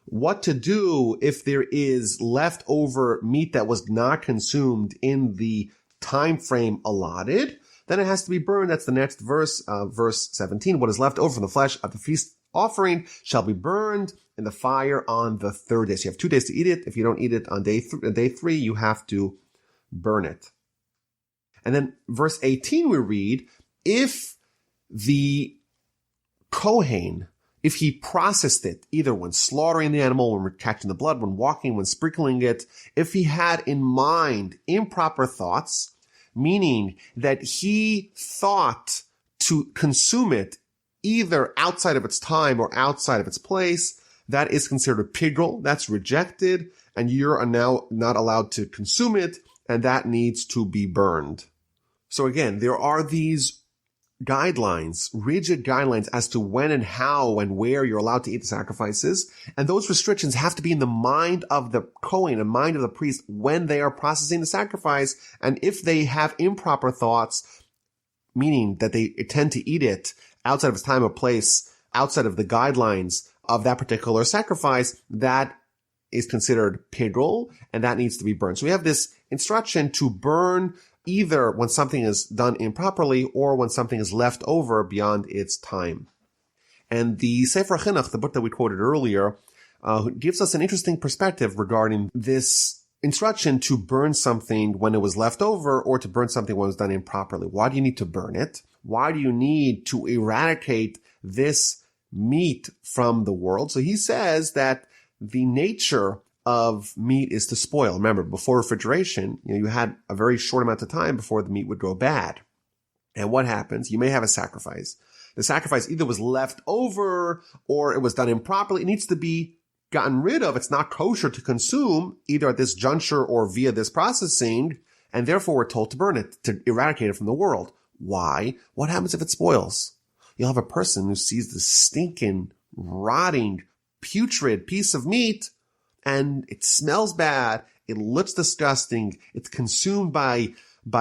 What to do if there is leftover meat that was not consumed in the time frame allotted? Then it has to be burned. That's the next verse, verse 17. What is left over from the flesh of the feast offering shall be burned in the fire on the 3rd day. So you have 2 days to eat it. If you don't eat it on day 3, you have to burn it. And then verse 18 we read, if the Kohen if he processed it, either when slaughtering the animal, when catching the blood, when walking, when sprinkling it, if he had in mind improper thoughts, meaning that he thought to consume it either outside of its time or outside of its place, that is considered a pigul. That's rejected, and you're now not allowed to consume it, and that needs to be burned. So again, there are these guidelines, rigid guidelines as to when and how and where you're allowed to eat the sacrifices. And those restrictions have to be in the mind of the Kohen, the mind of the priest, when they are processing the sacrifice. And if they have improper thoughts, meaning that they tend to eat it outside of its time or place, outside of the guidelines of that particular sacrifice, that is considered pigul, and that needs to be burned. So we have this instruction to burn either when something is done improperly or when something is left over beyond its time. And the Sefer Chinuch, the book that we quoted earlier, gives us an interesting perspective regarding this instruction to burn something when it was left over or to burn something when it was done improperly. Why do you need to burn it? Why do you need to eradicate this meat from the world? So he says that the nature of meat is to spoil. Remember, before refrigeration, you had a very short amount of time before the meat would go bad. And what happens? You may have a sacrifice. The sacrifice either was left over or it was done improperly. It needs to be gotten rid of. It's not kosher to consume either at this juncture or via this processing. And therefore we're told to burn it, to eradicate it from the world. Why? What happens if it spoils? You'll have a person who sees this stinking, rotting, putrid piece of meat, and it smells bad, it looks disgusting, it's consumed by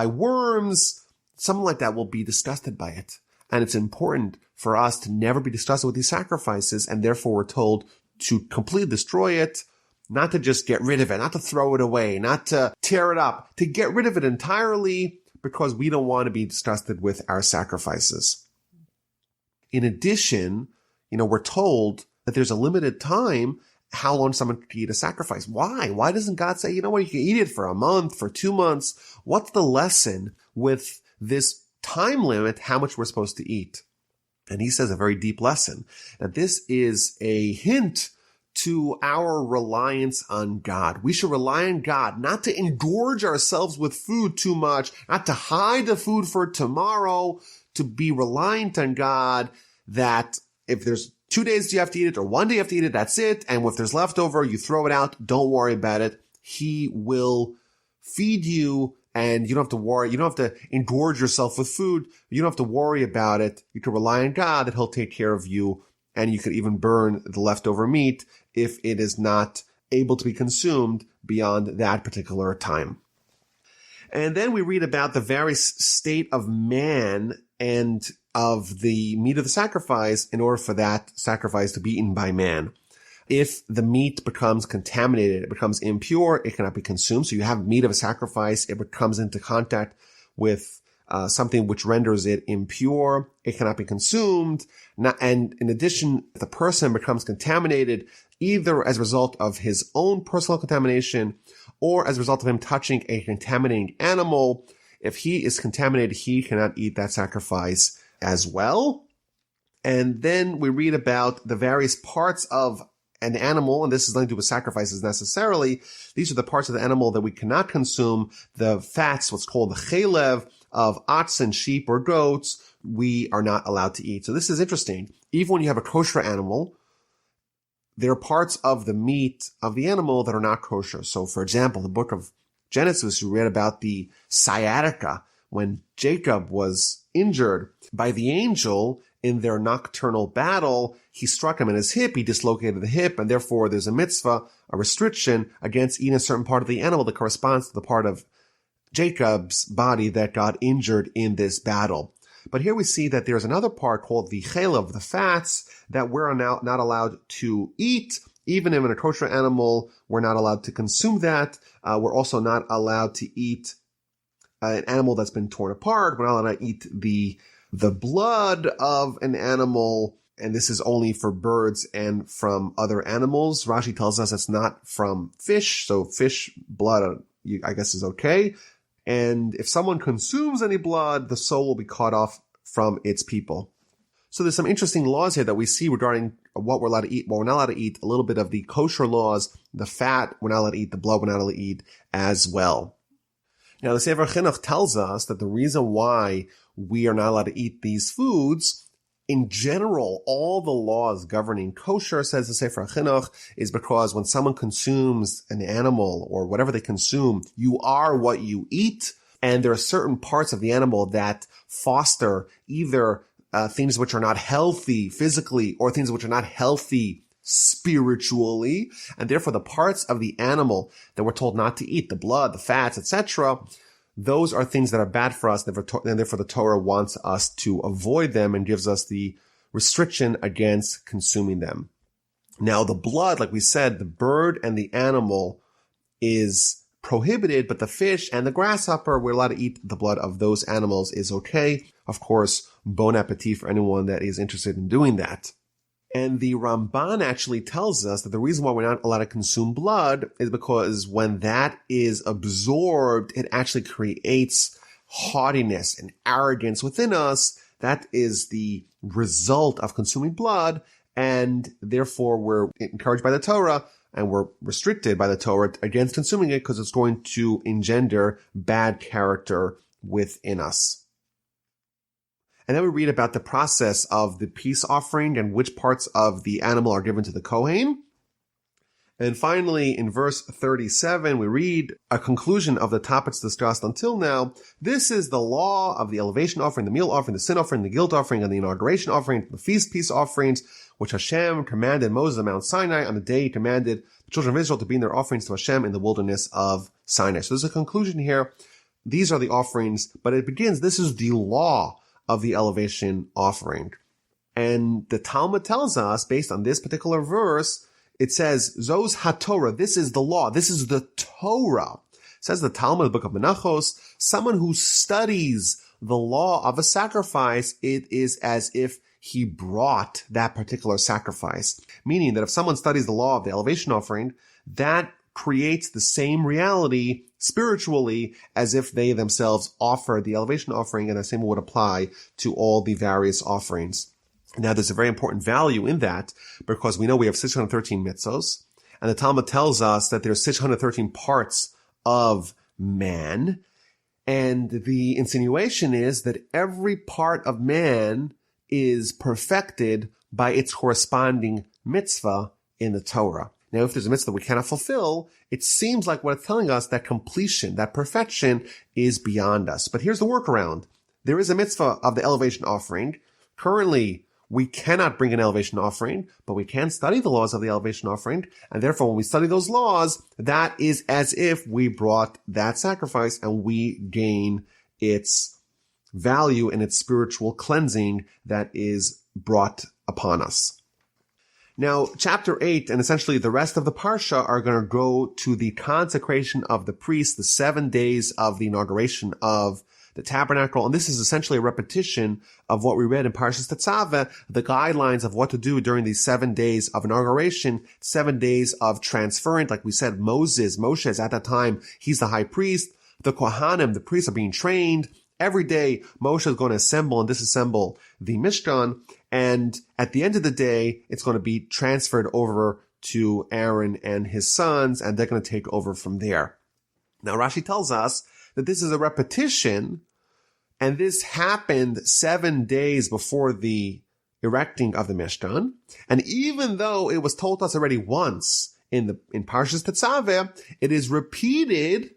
worms, someone like that will be disgusted by it. And it's important for us to never be disgusted with these sacrifices, and therefore we're told to completely destroy it, not to just get rid of it, not to throw it away, not to tear it up, to get rid of it entirely, because we don't want to be disgusted with our sacrifices. In addition, we're told that there's a limited time how long someone can eat a sacrifice. Why? Why doesn't God say, you can eat it for a month, for 2 months? What's the lesson with this time limit, how much we're supposed to eat? And he says a very deep lesson. And this is a hint to our reliance on God. We should rely on God, not to engorge ourselves with food too much, not to hide the food for tomorrow, to be reliant on God that if there's 2 days you have to eat it or 1 day you have to eat it, that's it. And if there's leftover, you throw it out. Don't worry about it. He will feed you and you don't have to worry. You don't have to engorge yourself with food. You don't have to worry about it. You can rely on God that he'll take care of you, and you could even burn the leftover meat if it is not able to be consumed beyond that particular time. And then we read about the various state of man and of the meat of the sacrifice in order for that sacrifice to be eaten by man. If the meat becomes contaminated, it becomes impure, it cannot be consumed. So you have meat of a sacrifice, it comes into contact with something which renders it impure, it cannot be consumed. And in addition, if the person becomes contaminated, either as a result of his own personal contamination or as a result of him touching a contaminating animal, if he is contaminated, he cannot eat that sacrifice as well. And then we read about the various parts of an animal, and this is nothing to do with sacrifices necessarily. These are the parts of the animal that we cannot consume. The fats, what's called the chalev of oxen, sheep, or goats, we are not allowed to eat. So this is interesting. Even when you have a kosher animal, there are parts of the meat of the animal that are not kosher. So for example, the book of Genesis, we read about the sciatica when Jacob was injured by the angel in their nocturnal battle. He struck him in his hip, he dislocated the hip, and therefore there's a mitzvah, a restriction against eating a certain part of the animal that corresponds to the part of Jacob's body that got injured in this battle. But here we see that there's another part called the chalev, the fats, that we're now not allowed to eat. Even if in a kosher animal, we're not allowed to consume that. We're also not allowed to eat an animal that's been torn apart. We're not allowed to eat the blood of an animal, and this is only for birds and from other animals. Rashi tells us it's not from fish, so fish blood, I guess, is okay. And if someone consumes any blood, the soul will be cut off from its people. So there's some interesting laws here that we see regarding what we're allowed to eat, what we're not allowed to eat, a little bit of the kosher laws, the fat we're not allowed to eat, the blood we're not allowed to eat as well. Now, the Sefer Chinuch tells us that the reason why we are not allowed to eat these foods, in general, all the laws governing kosher, says the Sefer Chinuch, is because when someone consumes an animal or whatever they consume, you are what you eat. And there are certain parts of the animal that foster either things which are not healthy physically or things which are not healthy spiritually. And therefore, the parts of the animal that we're told not to eat, the blood, the fats, etc., those are things that are bad for us, and therefore the Torah wants us to avoid them and gives us the restriction against consuming them. Now, the blood, like we said, the bird and the animal is prohibited, but the fish and the grasshopper, we're allowed to eat the blood of those animals is okay. Of course, bon appetit for anyone that is interested in doing that. And the Ramban actually tells us that the reason why we're not allowed to consume blood is because when that is absorbed, it actually creates haughtiness and arrogance within us. That is the result of consuming blood, and therefore we're encouraged by the Torah and we're restricted by the Torah against consuming it because it's going to engender bad character within us. And then we read about the process of the peace offering and which parts of the animal are given to the Kohen. And finally, in verse 37, we read a conclusion of the topics discussed until now. This is the law of the elevation offering, the meal offering, the sin offering, the guilt offering, and the inauguration offering, the feast peace offerings, which Hashem commanded Moses on Mount Sinai on the day he commanded the children of Israel to bring their offerings to Hashem in the wilderness of Sinai. So there's a conclusion here. These are the offerings, but it begins, this is the law of the elevation offering. And the Talmud tells us, based on this particular verse, it says, Zos HaTorah, this is the law, this is the Torah. It says the Talmud, the book of Menachos, someone who studies the law of a sacrifice, it is as if he brought that particular sacrifice. Meaning that if someone studies the law of the elevation offering, that creates the same reality spiritually as if they themselves offer the elevation offering, and the same would apply to all the various offerings. Now, there's a very important value in that because we know we have 613 mitzvos, and the Talmud tells us that there's 613 parts of man, and the insinuation is that every part of man is perfected by its corresponding mitzvah in the Torah. Now, if there's a mitzvah that we cannot fulfill, it seems like what it's telling us that completion, that perfection is beyond us. But here's the workaround. There is a mitzvah of the elevation offering. Currently, we cannot bring an elevation offering, but we can study the laws of the elevation offering. And therefore, when we study those laws, that is as if we brought that sacrifice and we gain its value and its spiritual cleansing that is brought upon us. Now, chapter 8 and essentially the rest of the Parsha are going to go to the consecration of the priests, the 7 days of the inauguration of the Tabernacle. And this is essentially a repetition of what we read in Parshas Tzav, the guidelines of what to do during these 7 days of inauguration, 7 days of transference. Like we said, Moshe is at that time, he's the high priest. The Kohanim, the priests, are being trained. Every day, Moshe is going to assemble and disassemble the Mishkan. And at the end of the day, it's going to be transferred over to Aaron and his sons, and they're going to take over from there. Now, Rashi tells us that this is a repetition, and this happened 7 days before the erecting of the Mishkan. And even though it was told us already once in Parshas Tzav, it is repeated.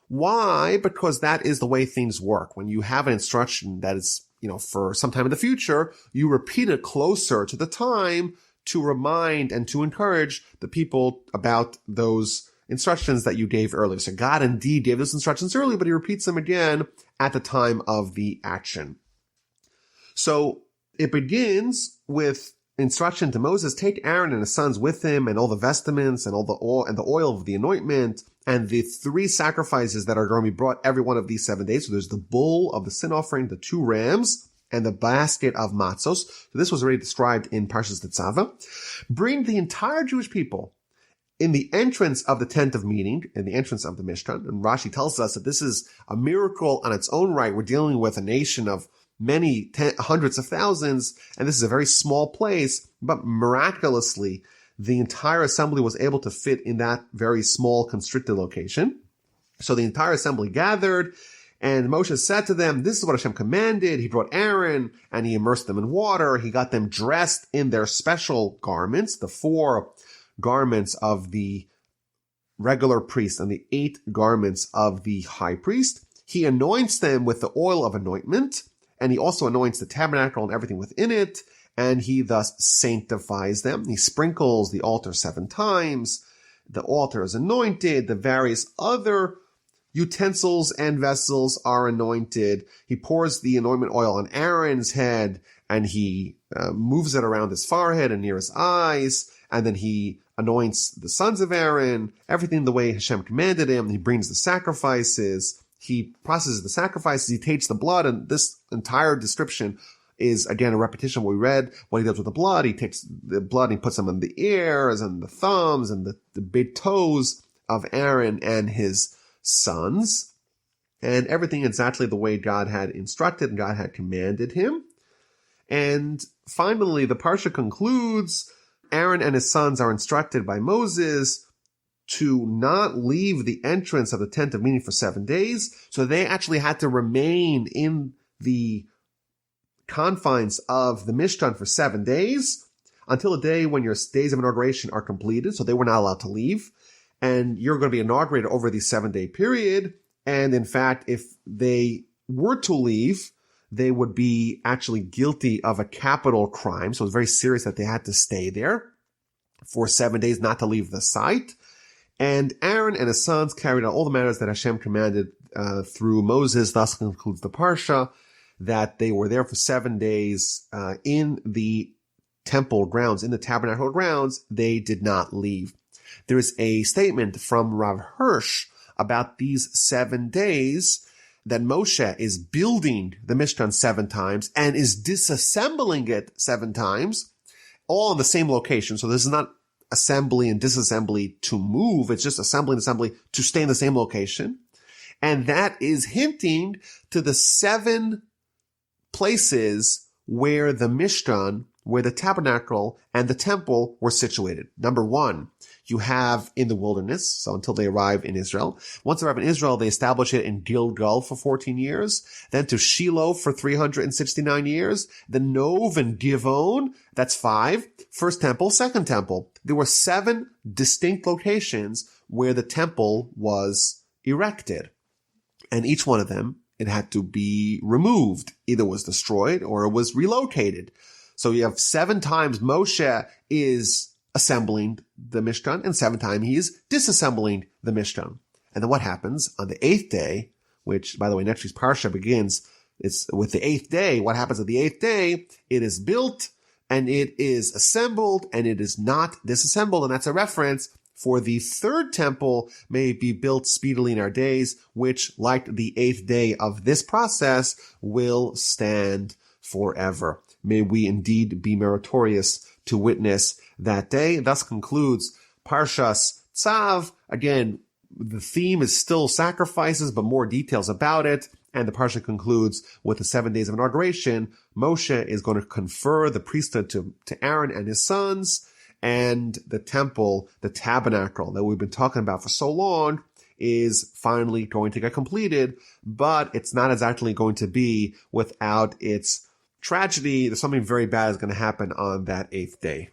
Why? Because that is the way things work. When you have an instruction that is, for some time in the future, you repeat it closer to the time to remind and to encourage the people about those instructions that you gave earlier. So God indeed gave those instructions early, but he repeats them again at the time of the action. So it begins with instruction to Moses, take Aaron and his sons with him and all the vestments and all the oil of the anointment and the 3 sacrifices that are going to be brought every one of these 7 days. So there's the bull of the sin offering, the 2 rams, and the basket of matzos. So this was already described in Parshas Tzav. Bring the entire Jewish people in the entrance of the tent of meeting, in the entrance of the Mishkan. And Rashi tells us that this is a miracle on its own right. We're dealing with a nation of hundreds of thousands, and this is a very small place, but miraculously, the entire assembly was able to fit in that very small constricted location. So the entire assembly gathered, and Moshe said to them, this is what Hashem commanded. He brought Aaron, and he immersed them in water. He got them dressed in their special garments, the 4 garments of the regular priest and the 8 garments of the high priest. He anoints them with the oil of anointment, and he also anoints the tabernacle and everything within it, and he thus sanctifies them. He sprinkles the altar 7 times. The altar is anointed. The various other utensils and vessels are anointed. He pours the anointment oil on Aaron's head, and he moves it around his forehead and near his eyes, and then he anoints the sons of Aaron, everything the way Hashem commanded him. He brings the sacrifices. He processes the sacrifices. He takes the blood, and this entire description is, again, a repetition of what we read. What he does with the blood, he takes the blood and he puts them in the ears and the thumbs and the big toes of Aaron and his sons, and everything exactly the way God had instructed and God had commanded him. And finally, the Parsha concludes, Aaron and his sons are instructed by Moses to not leave the entrance of the tent of meeting for 7 days. So they actually had to remain in the confines of the Mishkan for 7 days until the day when your days of inauguration are completed. So they were not allowed to leave. And you're going to be inaugurated over the 7-day period. And in fact, if they were to leave, they would be actually guilty of a capital crime. So it's very serious that they had to stay there for 7 days, not to leave the site. And Aaron and his sons carried out all the matters that Hashem commanded through Moses. Thus concludes the Parsha, that they were there for 7 days in the temple grounds, in the tabernacle grounds. They did not leave. There is a statement from Rav Hirsch about these 7 days that Moshe is building the Mishkan 7 times and is disassembling it 7 times, all in the same location. So this is not assembly and disassembly to move. It's just assembly and assembly to stay in the same location. And that is hinting to the 7 places where the Mishkan, where the tabernacle and the temple were situated. Number 1, you have in the wilderness, so until they arrive in Israel. Once they arrive in Israel, they establish it in Gilgal for 14 years, then to Shiloh for 369 years, then Nov and Givon, that's 5, first temple, second temple. There were 7 distinct locations where the temple was erected, and each one of them, it had to be removed. Either was destroyed or it was relocated. So you have 7 times Moshe is assembling the Mishkan, and 7 times he is disassembling the Mishkan. And then what happens on the 8th day, which, by the way, next week's Parsha begins, it's with the 8th day. What happens at the 8th day? It is built, and it is assembled, and it is not disassembled. And that's a reference for the 3rd temple may be built speedily in our days, which, like the 8th day of this process, will stand forever. May we indeed be meritorious to witness that day. Thus concludes Parshas Tzav. Again, the theme is still sacrifices, but more details about it. And the Parsha concludes with the 7 days of inauguration. Moshe is going to confer the priesthood to Aaron and his sons, and the temple, the tabernacle that we've been talking about for so long, is finally going to get completed, but it's not exactly going to be without its tragedy. There's something very bad is going to happen on that 8th day.